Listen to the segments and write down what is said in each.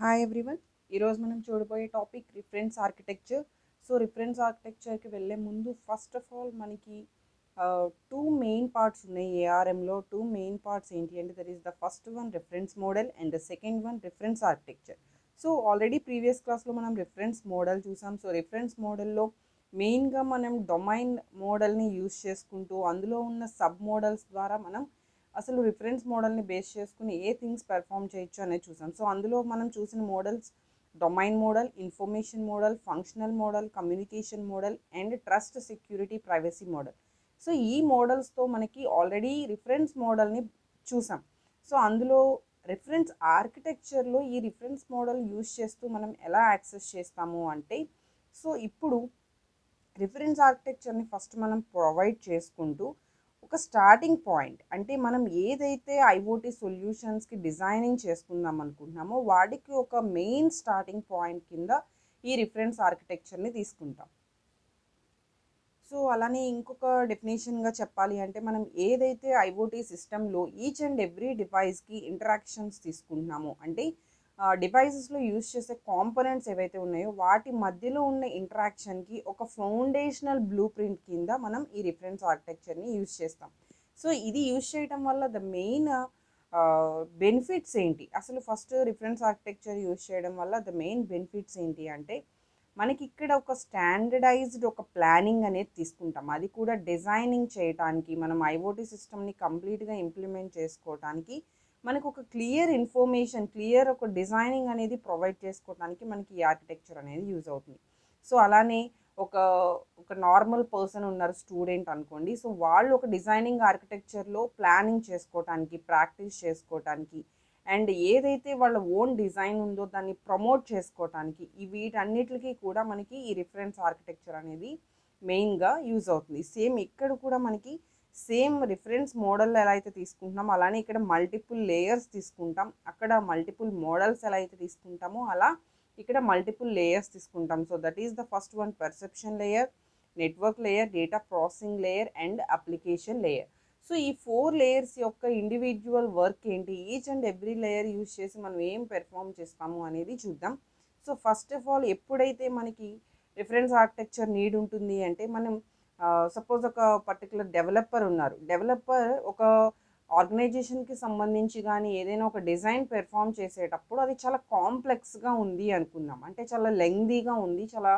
Hi everyone. ఈరోజు మనం చూడబోయే topic reference architecture. So reference ఆర్కిటెక్చర్కి వెళ్ళే ముందు ఫస్ట్ ఆఫ్ ఆల్ మనకి టూ మెయిన్ పార్ట్స్ ఉన్నాయి. ఏఆర్ఎంలో టూ మెయిన్ పార్ట్స్ ఏంటి అంటే that is the first one reference model and the second one reference architecture. So already previous క్లాస్లో మనం రిఫరెన్స్ మోడల్ చూసాం. సో రిఫరెన్స్ మోడల్లో మెయిన్గా మనం డొమైన్ మోడల్ని యూస్ చేసుకుంటూ అందులో ఉన్న సబ్ మోడల్స్ ద్వారా మనం అసలు రిఫరెన్స్ మోడల్ని బేస్ చేసుకుని ఏ థింగ్స్ పెర్ఫామ్ చేయొచ్చు అనేది చూసాం. సో అందులో మనం చూసిన models domain model, information model, functional model, communication model and trust, security, privacy model. So ఈ మోడల్స్తో మనకి ఆల్రెడీ రిఫరెన్స్ మోడల్ని చూసాం. సో అందులో రిఫరెన్స్ ఆర్కిటెక్చర్లో ఈ రిఫరెన్స్ మోడల్ యూస్ చేస్తూ మనం ఎలా యాక్సెస్ చేస్తాము అంటే, సో ఇప్పుడు రిఫరెన్స్ ఆర్కిటెక్చర్ని ఫస్ట్ మనం ప్రొవైడ్ చేసుకుంటూ ఒక స్టార్టింగ్ పాయింట్ అంటే మనం ఏదైతే ఐఓటీ సొల్యూషన్స్కి డిజైనింగ్ చేసుకుందాం అనుకుంటున్నామో వాటికి ఒక మెయిన్ స్టార్టింగ్ పాయింట్ కింద ఈ రిఫరెన్స్ ఆర్కిటెక్చర్ని తీసుకుంటాం. సో అలానే ఇంకొక డెఫినేషన్గా చెప్పాలి అంటే మనం ఏదైతే ఐఓటీ సిస్టంలో ఈచ్ అండ్ ఎవ్రీ డివైస్కి ఇంటరాక్షన్స్ తీసుకుంటున్నామో అంటే డివైసెస్లో యూజ్ చేసే కాంపోనెంట్స్ ఏవైతే ఉన్నాయో వాటి మధ్యలో ఉన్న ఇంటరాక్షన్కి ఒక ఫౌండేషనల్ బ్లూ ప్రింట్ కింద మనం ఈ రిఫరెన్స్ ఆర్కిటెక్చర్ని యూజ్ చేస్తాం. సో ఇది యూజ్ చేయడం వల్ల ద మెయిన్ బెనిఫిట్స్ ఏంటి, అసలు ఫస్ట్ రిఫరెన్స్ ఆర్కిటెక్చర్ యూజ్ చేయడం వల్ల ద మెయిన్ బెనిఫిట్స్ ఏంటి అంటే మనకి ఇక్కడ ఒక స్టాండర్డైజ్డ్ ఒక ప్లానింగ్ అనేది తీసుకుంటాం. అది కూడా డిజైనింగ్ చేయడానికి మనం ఐఓటీ సిస్టమ్ని కంప్లీట్గా ఇంప్లిమెంట్ చేసుకోవడానికి మనకు ఒక క్లియర్ ఇన్ఫర్మేషన్, క్లియర్ ఒక డిజైనింగ్ అనేది ప్రొవైడ్ చేసుకోవడానికి మనకి ఈ ఆర్కిటెక్చర్ అనేది యూజ్ అవుతుంది. సో అలానే ఒక ఒక నార్మల్ పర్సన్ ఉన్నారు, స్టూడెంట్ అనుకోండి. సో వాళ్ళు ఒక డిజైనింగ్ ఆర్కిటెక్చర్లో ప్లానింగ్ చేసుకోవటానికి, ప్రాక్టీస్ చేసుకోవటానికి అండ్ ఏదైతే వాళ్ళ ఓన్ డిజైన్ ఉందో దాన్ని ప్రమోట్ చేసుకోవటానికి వీటన్నిటికీ కూడా మనకి ఈ రిఫరెన్స్ ఆర్కిటెక్చర్ అనేది మెయిన్గా యూజ్ అవుతుంది. సేమ్ ఇక్కడ కూడా మనకి సేమ్ రిఫరెన్స్ మోడల్ ఎలా అయితే తీసుకుంటున్నామో అలానే ఇక్కడ మల్టిపుల్ లేయర్స్ తీసుకుంటాం. అక్కడ మల్టిపుల్ మోడల్స్ ఎలా అయితే తీసుకుంటామో అలా ఇక్కడ మల్టిపుల్ లేయర్స్ తీసుకుంటాం. So that is the first one perception layer, network layer, data processing layer and application layer. So ఈ 4 లేయర్స్ యొక్క ఇండివిజువల్ వర్క్ ఏంటి, each and every layer use చేసి మనం ఏం పెర్ఫామ్ చేస్తాము అనేది చూద్దాం. సో ఫస్ట్ ఆఫ్ ఆల్ ఎప్పుడైతే మనకి రిఫరెన్స్ ఆర్కిటెక్చర్ నీడ్ ఉంటుంది అంటే మనం సపోజ్ ఒక పర్టికులర్ డెవలపర్ ఉన్నారు. డెవలపర్ ఒక ఆర్గనైజేషన్కి సంబంధించి కానీ ఏదైనా ఒక డిజైన్ పెర్ఫామ్ చేసేటప్పుడు అది చాలా కాంప్లెక్స్గా ఉంది అనుకుందాం, అంటే చాలా లెంగ్దీగా ఉంది, చాలా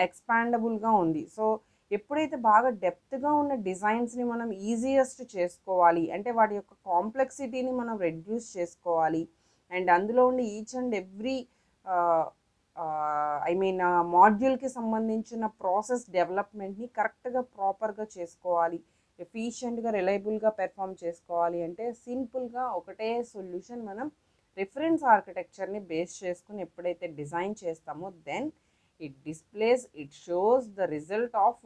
ఎక్స్పాండబుల్గా ఉంది. సో ఎప్పుడైతే బాగా డెప్త్గా ఉన్న డిజైన్స్ని మనం ఈజియెస్ట్ చేసుకోవాలి అంటే వాటి యొక్క కాంప్లెక్సిటీని మనం రెడ్యూస్ చేసుకోవాలి అండ్ అందులో ఉండి ఈచ్ అండ్ ఎవ్రీ మాడ్యూల్కి సంబంధించిన ప్రాసెస్ డెవలప్మెంట్ని కరెక్ట్గా ప్రాపర్గా చేసుకోవాలి, ఎఫిషియెంట్గా, రిలయబుల్గా పెర్ఫామ్ చేసుకోవాలి అంటే సింపుల్గా ఒకటే సొల్యూషన్ మనం రిఫరెన్స్ ఆర్కిటెక్చర్ని బేస్ చేసుకుని ఎప్పుడైతే డిజైన్ చేస్తామో then it shows the result of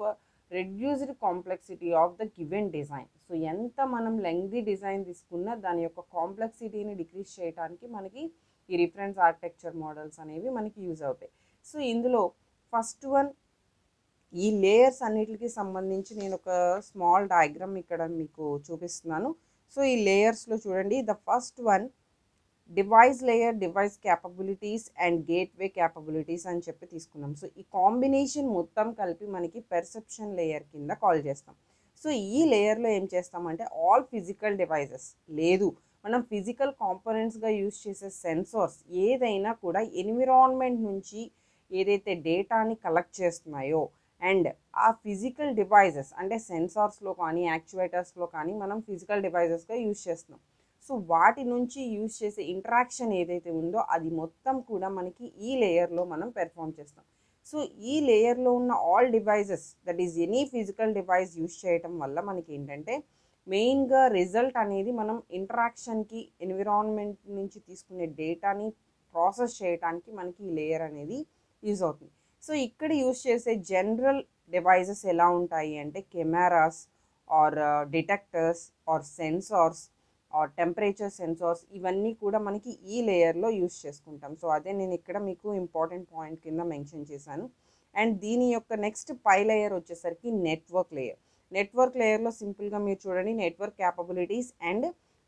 reduced complexity of the given design. So ఎంత మనం లెంగ్దీ డిజైన్ తీసుకున్నా దాని యొక్క కాంప్లెక్సిటీని డిక్రీజ్ చేయడానికి మనకి ఈ రిఫరెన్స్ ఆర్కిటెక్చర్ మోడల్స్ అనేవి మనకి యూజ్ అవుతాయి. సో ఇందులో ఫస్ట్ వన్ ఈ లేయర్స్ అన్నిటికి సంబంధించి నేను ఒక స్మాల్ డయాగ్రామ్ ఇక్కడ మీకు చూపిస్తున్నాను. సో ఈ లేయర్స్లో చూడండి, the first one device layer, device capabilities and gateway capabilities అని చెప్పి తీసుకున్నాం. సో ఈ కాంబినేషన్ మొత్తం కలిపి మనకి పెర్సెప్షన్ లేయర్ కింద కాల్ చేస్తాం. సో ఈ లేయర్లో ఏం చేస్తామంటే ఆల్ ఫిజికల్ డివైజెస్ లేదు, మనం ఫిజికల్ కాంపోనెంట్స్గా యూజ్ చేసే సెన్సార్స్ ఏదైనా కూడా ఎన్విరాన్మెంట్ నుంచి ఏదైతే డేటాని కలెక్ట్ చేస్తున్నాయో అండ్ ఆ ఫిజికల్ డివైజెస్ అంటే సెన్సార్స్లో కానీ యాక్చువేటర్స్లో కానీ మనం ఫిజికల్ డివైజెస్గా యూజ్ చేస్తున్నాం. సో వాటి నుంచి యూజ్ చేసే ఇంటరాక్షన్ ఏదైతే ఉందో అది మొత్తం కూడా మనకి ఈ లేయర్లో మనం పెర్ఫామ్ చేస్తాం. సో ఈ లేయర్లో ఉన్న all devices that is any physical device use చేయటం వల్ల మనకి ఏంటంటే మెయిన్గా రిజల్ట్ అనేది మనం ఇంటరాక్షన్కి, ఎన్విరాన్మెంట్ నుంచి తీసుకునే డేటాని ప్రాసెస్ చేయడానికి మనకి ఈ లేయర్ అనేది యూజ్ అవుతుంది. సో ఇక్కడ యూజ్ చేసే జనరల్ డివైజెస్ ఎలా ఉంటాయి అంటే cameras or detectors or sensors or temperature sensors ఇవన్నీ కూడా మనకి ఈ లేయర్లో యూజ్ చేసుకుంటాం. సో అదే నేను ఇక్కడ మీకు ఇంపార్టెంట్ పాయింట్ కింద మెన్షన్ చేశాను. అండ్ దీని యొక్క నెక్స్ట్ పై లేయర్ వచ్చేసరికి నెట్వర్క్ లేయర్. నెట్వర్క్ లేయర్లో సింపుల్గా మీరు చూడండి, network capabilities and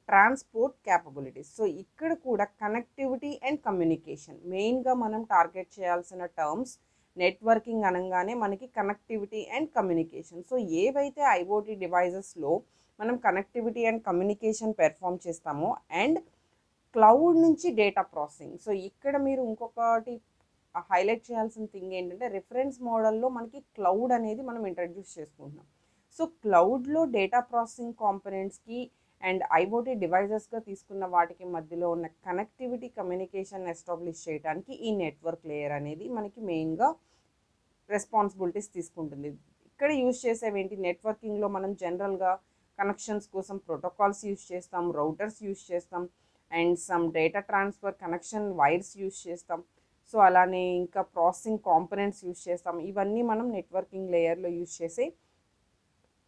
transport capabilities. So ఇక్కడ కూడా కనెక్టివిటీ అండ్ కమ్యూనికేషన్ మెయిన్గా మనం టార్గెట్ చేయాల్సిన టర్మ్స్. నెట్వర్కింగ్ అనగానే మనకి కనెక్టివిటీ అండ్ కమ్యూనికేషన్. సో ఏవైతే ఐఓటీ డివైజెస్లో మనం కనెక్టివిటీ అండ్ కమ్యూనికేషన్ పెర్ఫామ్ చేస్తామో అండ్ క్లౌడ్ నుంచి డేటా ప్రాసెసింగ్. సో ఇక్కడ మీరు ఇంకొకటి హైలైట్ చేయాల్సిన థింగ్ ఏంటంటే రిఫరెన్స్ మోడల్లో మనకి క్లౌడ్ అనేది మనం ఇంట్రడ్యూస్ చేసుకుంటున్నాం. సో క్లౌడ్లో డేటా ప్రాసెసింగ్ కాంపోనెంట్స్కి అండ్ ఐఓటీ డివైజెస్గా తీసుకున్న వాటికి మధ్యలో ఉన్న కనెక్టివిటీ కమ్యూనికేషన్ ఎస్టాబ్లిష్ చేయడానికి ఈ నెట్వర్క్ లేయర్ అనేది మనకి మెయిన్గా రెస్పాన్సిబిలిటీస్ తీసుకుంటుంది. ఇక్కడ యూజ్ చేసేవేంటి, నెట్వర్కింగ్లో మనం జనరల్గా కనెక్షన్స్ కోసం ప్రోటోకాల్స్ యూజ్ చేస్తాం, రౌటర్స్ యూజ్ చేస్తాం and some data transfer connection wires use చేస్తాం. సో అలానే ఇంకా ప్రాసెసింగ్ కాంపోనెంట్స్ యూజ్ చేస్తాం. ఇవన్నీ మనం నెట్వర్కింగ్ లేయర్లో యూజ్ చేసే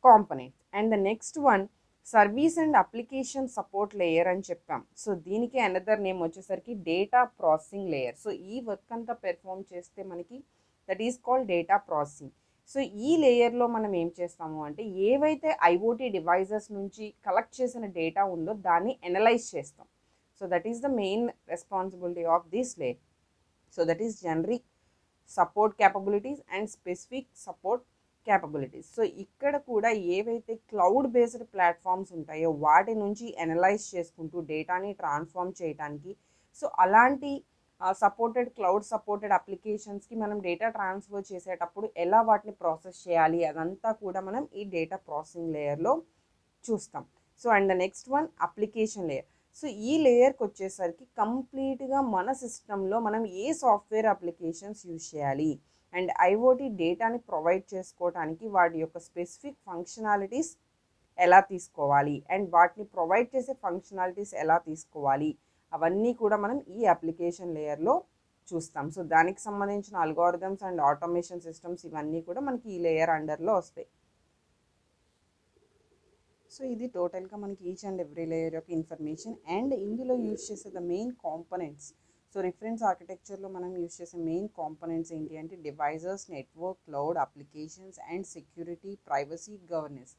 components. And the next one service and application support layer అని చెప్పాం. సో దీనికి అనదర్ నేమ్ వచ్చేసరికి డేటా ప్రాసెసింగ్ లేయర్. సో ఈ వర్క్ అంతా పెర్ఫామ్ చేస్తే మనకి that is called data processing. So ఈ లేయర్లో మనం ఏం చేస్తాము అంటే ఏవైతే ఐఓటీ డివైజెస్ నుంచి కలెక్ట్ చేసిన డేటా ఉందో దాన్ని అనలైజ్ చేస్తాం. So that is the main responsibility of this layer. So that is generic support capabilities and specific support capabilities. So ఇక్కడ కూడా ఏవైతే క్లౌడ్ బేస్డ్ ప్లాట్ఫామ్స్ ఉంటాయో వాటి నుంచి అనలైజ్ చేసుకుంటూ డేటాని ట్రాన్స్ఫార్మ్ చేయడానికి, సో అలాంటి సపోర్టెడ్ క్లౌడ్ సపోర్టెడ్ అప్లికేషన్స్కి మనం డేటా ట్రాన్స్ఫర్ చేసేటప్పుడు ఎలా వాటిని ప్రాసెస్ చేయాలి అదంతా కూడా మనం ఈ డేటా ప్రాసెసింగ్ లేయర్లో చూస్తాం. So and the next one application layer. So ఈ లేయర్కి వచ్చేసరికి కంప్లీట్గా మన సిస్టంలో మనం ఏ సాఫ్ట్వేర్ అప్లికేషన్స్ యూజ్ చేయాలి అండ్ ఐఓటీ డేటాని ప్రొవైడ్ చేసుకోవడానికి వాటి యొక్క స్పెసిఫిక్ ఫంక్షనాలిటీస్ ఎలా తీసుకోవాలి అండ్ వాటిని ప్రొవైడ్ చేసే ఫంక్షనాలిటీస్ ఎలా తీసుకోవాలి అవన్నీ కూడా మనం ఈ అప్లికేషన్ లేయర్లో చూస్తాం. సో దానికి సంబంధించిన అల్గోరిథమ్స్ అండ్ ఆటోమేషన్ సిస్టమ్స్ ఇవన్నీ కూడా మనకి ఈ లేయర్ అండర్లో వస్తాయి. సో ఇది టోటల్గా మనకి ఈచ్ అండ్ ఎవ్రీ లేయర్ యొక్క ఇన్ఫర్మేషన్. అండ్ ఇందులో యూజ్ చేసే the main components. So reference ఆర్కిటెక్చర్లో మనం యూజ్ చేసే మెయిన్ కాంపోనెంట్స్ ఏంటి అంటే devices, network, cloud, applications and security, privacy, governance.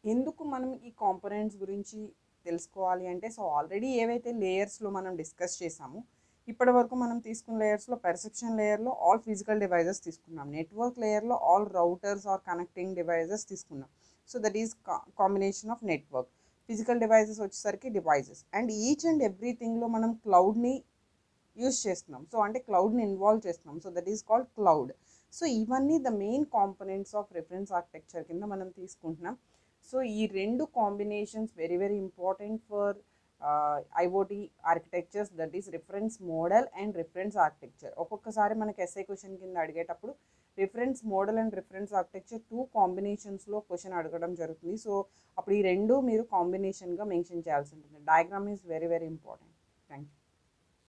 ఎందుకు మనం ఈ కాంపోనెంట్స్ గురించి తెలుసుకోవాలి అంటే సో ఆల్రెడీ ఏవైతే లేయర్స్లో మనం డిస్కస్ చేసామో ఇప్పటి వరకు మనం తీసుకున్న లేయర్స్లో పర్సెప్షన్ లేయర్లో ఆల్ ఫిజికల్ డివైజెస్ తీసుకున్నాం, నెట్వర్క్ లేయర్లో all routers are connecting devices తీసుకున్నాం. So that is combination of network. Physical devices వచ్చేసరికి డివైజెస్ అండ్ ఈచ్ అండ్ ఎవ్రీథింగ్లో మనం క్లౌడ్ని యూజ్ చేస్తున్నాం. సో అంటే క్లౌడ్ని ఇన్వాల్వ్ చేస్తున్నాం. So that is called cloud. So ఇవన్నీ the main components of reference architecture కింద మనం తీసుకుంటున్నాం. సో ఈ రెండు combinations very very important for IoT architectures, that is reference model and reference architecture. ఒక్కొక్కసారి మనకి ఎస్ఐ క్వశ్చన్ కింద అడిగేటప్పుడు reference model and reference architecture 2 కాంబినేషన్స్లో క్వశ్చన్ అడగడం జరుగుతుంది. సో అప్పుడు ఈ రెండు మీరు కాంబినేషన్గా మెన్షన్ చేయాల్సి ఉంటుంది. Diagram is very very important. Thank you.